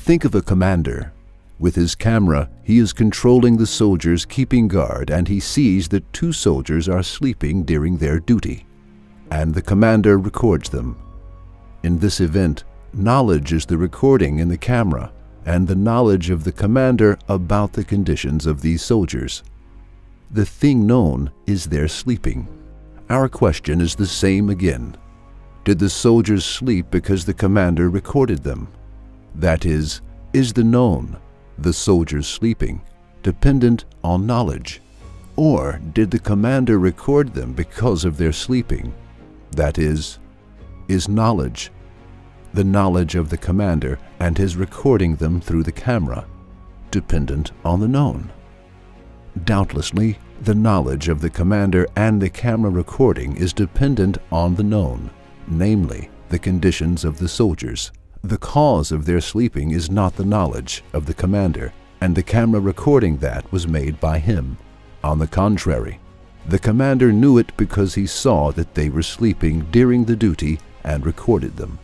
Think of a commander. With his camera, he is controlling the soldiers keeping guard, and he sees that 2 soldiers are sleeping during their duty, and the commander records them. In this event, knowledge is the recording in the camera, and the knowledge of the commander about the conditions of these soldiers. The thing known is their sleeping. Our question is the same again. Did the soldiers sleep because the commander recorded them? That is the known, the soldiers sleeping, dependent on knowledge? Or did the commander record them because of their sleeping? That is knowledge, the knowledge of the commander and his recording them through the camera, dependent on the known? Doubtlessly, the knowledge of the commander and the camera recording is dependent on the known, namely, the conditions of the soldiers. The cause of their sleeping is not the knowledge of the commander, and the camera recording that was made by him. On the contrary, the commander knew it because he saw that they were sleeping during the duty and recorded them.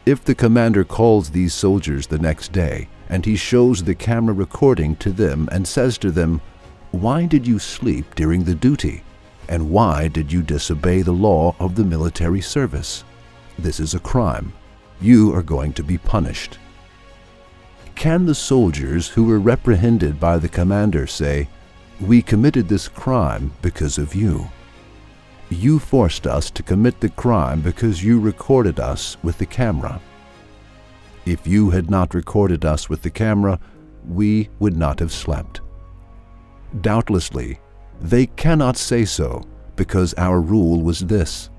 If the commander calls these soldiers the next day, and he shows the camera recording to them and says to them, "Why did you sleep during the duty? And why did you disobey the law of the military service? This is a crime. You are going to be punished." Can the soldiers who were reprehended by the commander say, "We committed this crime because of you. You forced us to commit the crime because you recorded us with the camera. If you had not recorded us with the camera, we would not have slept"? Doubtlessly, they cannot say so because our rule was this: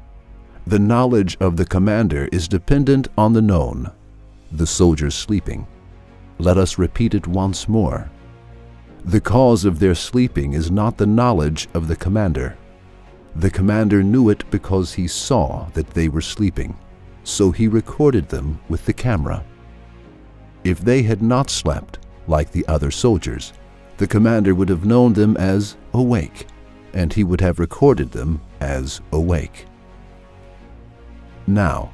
the knowledge of the commander is dependent on the known, the soldiers sleeping. Let us repeat it once more. The cause of their sleeping is not the knowledge of the commander. The commander knew it because he saw that they were sleeping, so he recorded them with the camera. If they had not slept, like the other soldiers, the commander would have known them as awake, and he would have recorded them as awake. Now,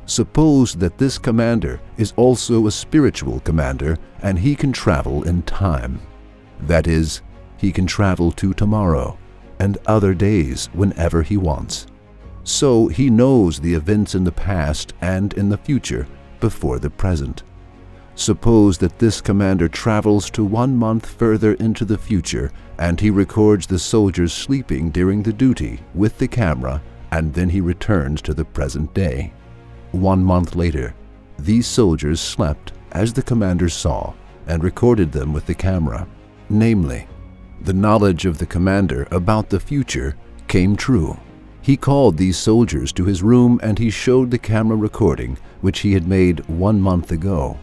suppose that this commander is also a spiritual commander and he can travel in time. That is, he can travel to tomorrow and other days whenever he wants. So he knows the events in the past and in the future before the present. Suppose that this commander travels to 1 month further into the future and he records the soldiers sleeping during the duty with the camera, and then he returns to the present day. 1 month later, these soldiers slept as the commander saw and recorded them with the camera. Namely, the knowledge of the commander about the future came true. He called these soldiers to his room and he showed the camera recording which he had made 1 month ago.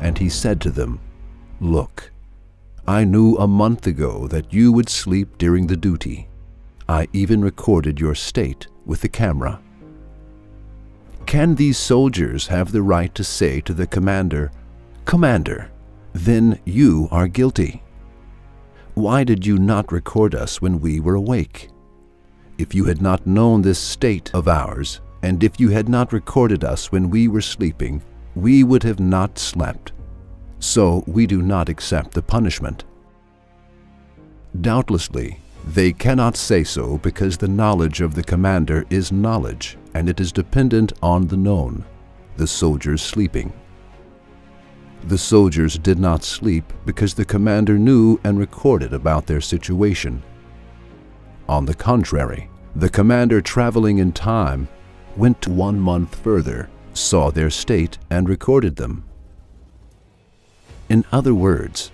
And he said to them, "Look, I knew a month ago that you would sleep during the duty. I even recorded your state with the camera." Can these soldiers have the right to say to the commander, "Commander, then you are guilty. Why did you not record us when we were awake? If you had not known this state of ours, and if you had not recorded us when we were sleeping, we would have not slept. So we do not accept the punishment." Doubtlessly, they cannot say so because the knowledge of the commander is knowledge, and it is dependent on the known, the soldiers sleeping. The soldiers did not sleep because the commander knew and recorded about their situation. On the contrary, the commander traveling in time went 1 month further, saw their state, and recorded them. In other words,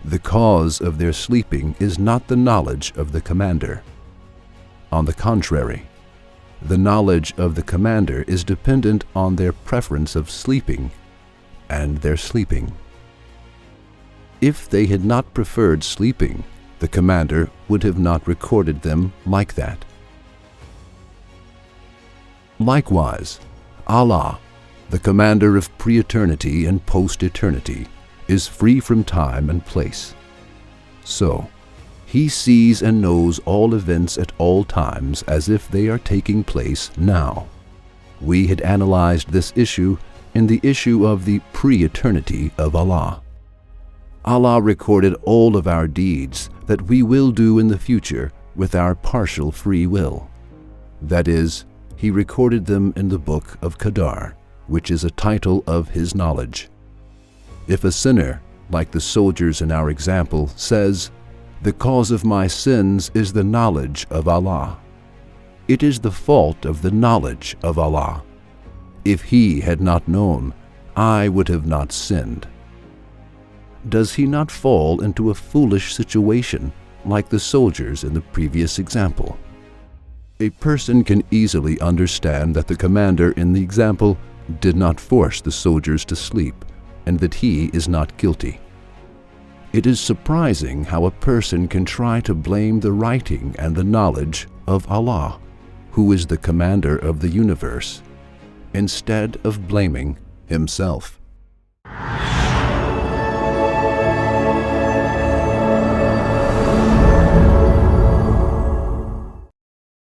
the cause of their sleeping is not the knowledge of the commander. On the contrary, the knowledge of the commander is dependent on their preference of sleeping and their sleeping. If they had not preferred sleeping, the commander would have not recorded them like that. Likewise, Allah, the commander of pre-eternity and post-eternity, is free from time and place. So, he sees and knows all events at all times as if they are taking place now. We had analyzed this issue in the issue of the pre-eternity of Allah. Allah recorded all of our deeds that we will do in the future with our partial free will. That is, He recorded them in the book of Qadar, which is a title of His knowledge. If a sinner, like the soldiers in our example, says, "The cause of my sins is the knowledge of Allah," it is the fault of the knowledge of Allah. If He had not known, I would have not sinned. Does he not fall into a foolish situation like the soldiers in the previous example? A person can easily understand that the commander in the example did not force the soldiers to sleep and that he is not guilty. It is surprising how a person can try to blame the writing and the knowledge of Allah, who is the commander of the universe, instead of blaming himself.